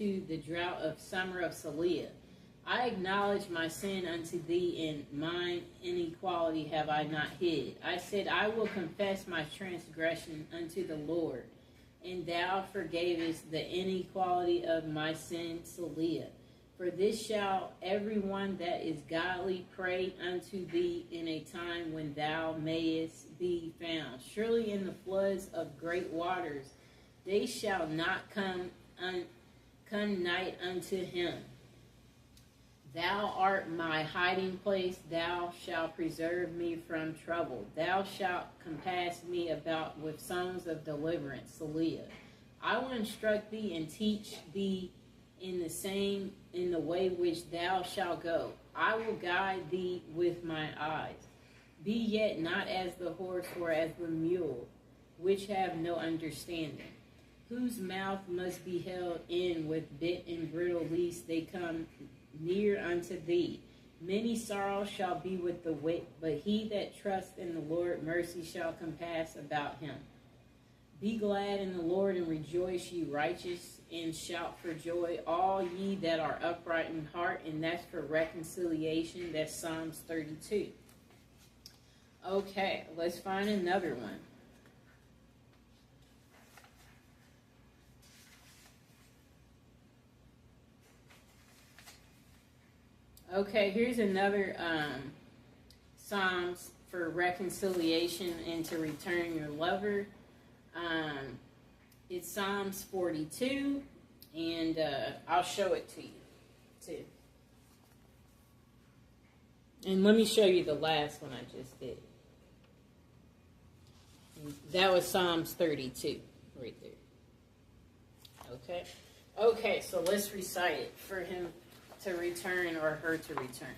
to the drought of summer of Selea. I acknowledge my sin unto thee, and mine inequality have I not hid. I said, I will confess my transgression unto the Lord, and thou forgavest the inequality of my sin, Selea. For this shall everyone that is godly pray unto thee in a time when thou mayest be found. Surely in the floods of great waters they shall not come nigh unto him. Thou art my hiding place, thou shalt preserve me from trouble. Thou shalt compass me about with songs of deliverance, Selea. I will instruct thee and teach thee in the way which thou shalt go. I will guide thee with my eyes. Be yet not as the horse or as the mule, which have no understanding, whose mouth must be held in with bit and bridle, lest they come near unto thee. Many sorrows shall be with the wicked, but he that trusts in the Lord, mercy shall compass about him. Be glad in the Lord and rejoice, ye righteous, and shout for joy, all ye that are upright in heart. And that's for reconciliation. That's Psalms 32. Okay, let's find another one. Okay, here's another Psalms for reconciliation and to return your lover. It's Psalms 42, and I'll show it to you, too. And let me show you the last one I just did. That was Psalms 32, right there. Okay? Okay, so let's recite it for him to return or her to return.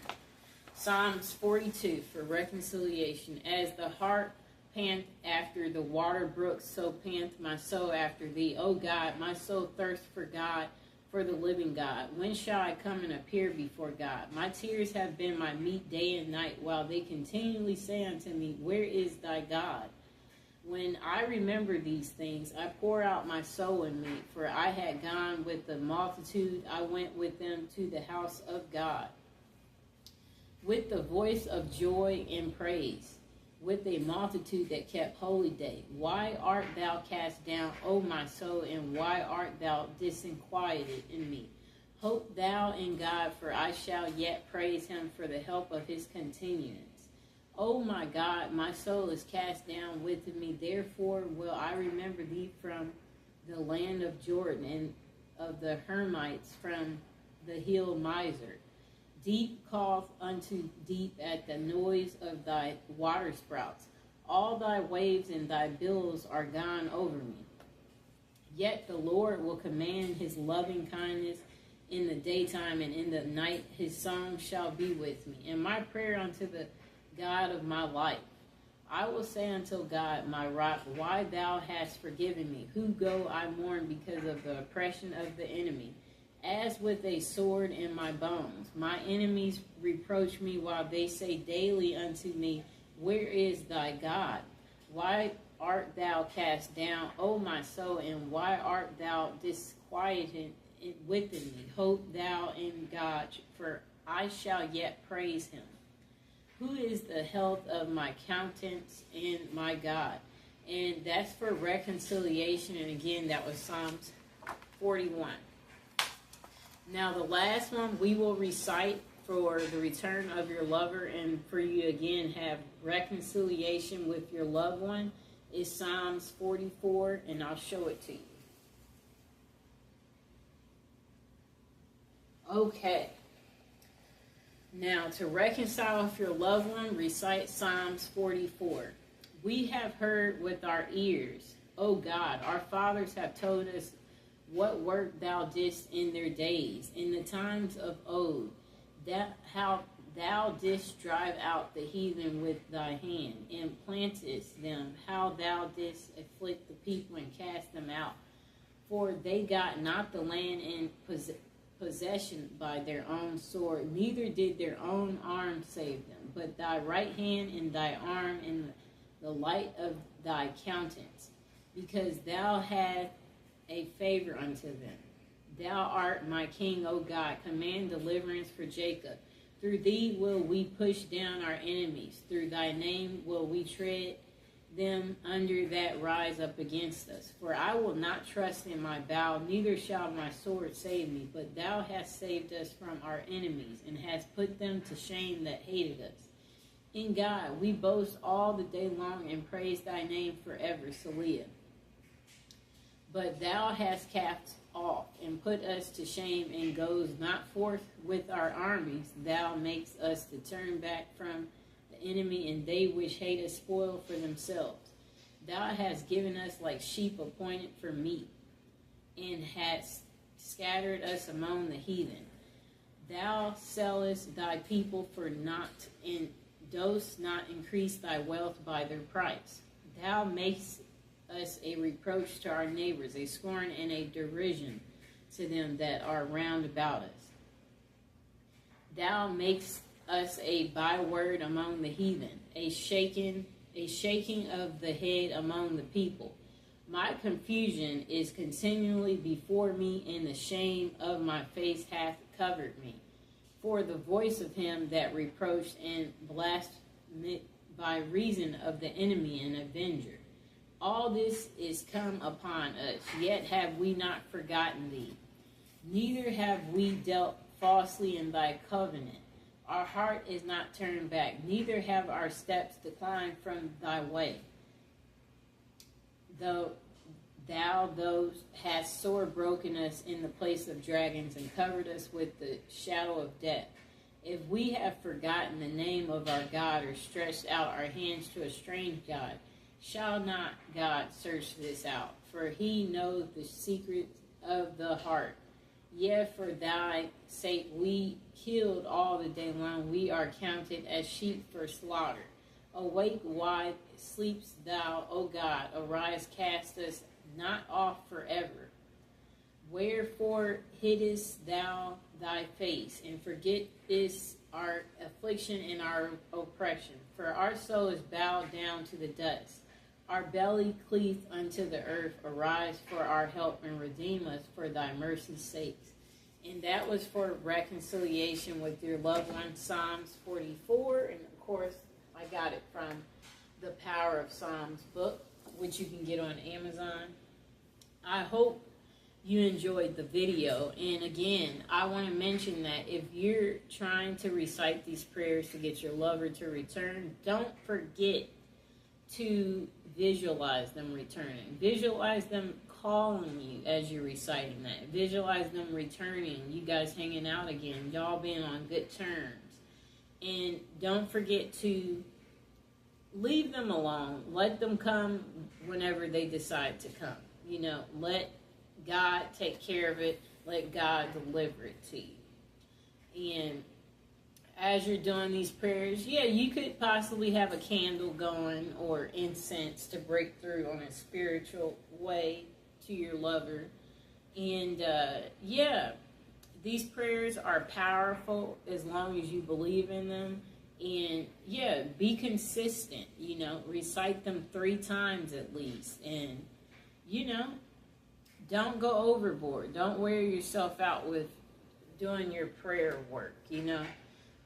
Psalms 42 for reconciliation. As the hart pant after the water brooks, so pant my soul after thee. O God, my soul thirsts for God, for the living God. When shall I come and appear before God? My tears have been my meat day and night, while they continually say unto me, where is thy God? When I remember these things, I pour out my soul in me, for I had gone with the multitude, I went with them to the house of God, with the voice of joy and praise, with a multitude that kept holy day. Why art thou cast down, O my soul, and why art thou disquieted in me? Hope thou in God, for I shall yet praise him for the help of his continuance. O my God, my soul is cast down within me, therefore will I remember thee from the land of Jordan, and of the Hermites from the hill Mizar. Deep calleth unto deep at the noise of thy waterspouts. All thy waves and thy billows are gone over me. Yet the Lord will command his loving kindness in the daytime, and in the night his song shall be with me. And my prayer unto the God of my life. I will say unto God, my rock, why thou hast forgiven me? Who go I mourn because of the oppression of the enemy? As with a sword in my bones. My enemies reproach me while they say daily unto me, where is thy God? Why art thou cast down, O my soul, and why art thou disquieted within me? Hope thou in God, for I shall yet praise him. Who is the health of my countenance and my God? And that's for reconciliation. And again, that was Psalms 41. Now, the last one we will recite for the return of your lover and for you again have reconciliation with your loved one is Psalms 44, and I'll show it to you. Okay. Now, to reconcile with your loved one, recite Psalms 44. We have heard with our ears, O God, our fathers have told us what work thou didst in their days, in the times of old, that how thou didst drive out the heathen with thy hand, and plantest them, how thou didst afflict the people and cast them out. For they got not the land in possession by their own sword, neither did their own arm save them, but thy right hand and thy arm and the light of thy countenance, because thou hadst a favor unto them. Thou art my king, O God. Command deliverance for Jacob. Through thee will we push down our enemies. Through thy name will we tread them under that rise up against us. For I will not trust in my bow, neither shall my sword save me. But thou hast saved us from our enemies, and hast put them to shame that hated us. In God we boast all the day long, and praise thy name forever. Selah. But thou hast cast off, and put us to shame, and goes not forth with our armies. Thou makest us to turn back from enemy, and they which hate us spoil for themselves. Thou hast given us like sheep appointed for meat, and hast scattered us among the heathen. Thou sellest thy people for naught, and dost not increase thy wealth by their price. Thou makest us a reproach to our neighbors, a scorn and a derision to them that are round about us. Thou makest us a byword among the heathen, a shaking of the head among the people. My confusion is continually before me, and the shame of my face hath covered me. For the voice of him that reproached and blasphemed by reason of the enemy and avenger. All this is come upon us, yet have we not forgotten thee. Neither have we dealt falsely in thy covenant. Our heart is not turned back, neither have our steps declined from thy way. Though thou hast sore broken us in the place of dragons, and covered us with the shadow of death. If we have forgotten the name of our God, or stretched out our hands to a strange God, shall not God search this out? For he knows the secrets of the heart. Yet for thy sake we killed all the day long. We are counted as sheep for slaughter. Awake, why sleepst thou, O God? Arise, cast us not off forever. Wherefore hiddest thou thy face, and forgettest our affliction and our oppression? For our soul is bowed down to the dust. Our belly cleaveth unto the earth. Arise for our help, and redeem us for thy mercy's sakes. And that was for reconciliation with your loved one, Psalms 44. And of course, I got it from the Power of Psalms book, which you can get on Amazon. I hope you enjoyed the video. And again, I want to mention that if you're trying to recite these prayers to get your lover to return, don't forget to visualize them returning. Visualize them calling you as you're reciting that. Visualize them returning, you guys hanging out again, y'all being on good terms. And don't forget to leave them alone. Let them come whenever they decide to come. You know, let God take care of it. Let God deliver it to you. And as you're doing these prayers, yeah, you could possibly have a candle going or incense to break through on a spiritual way to your lover. And yeah, these prayers are powerful as long as you believe in them. And yeah, be consistent, you know, recite them 3 times at least. And, you know, don't go overboard. Don't wear yourself out with doing your prayer work, you know.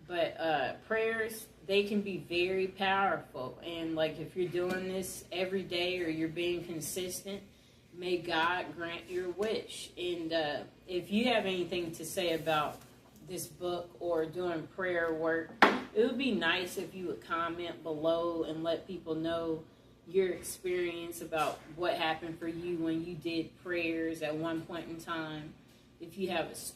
But prayers, they can be very powerful. And like if you're doing this every day or you're being consistent, may God grant your wish. And if you have anything to say about this book or doing prayer work, it would be nice if you would comment below and let people know your experience about what happened for you when you did prayers at one point in time. If you have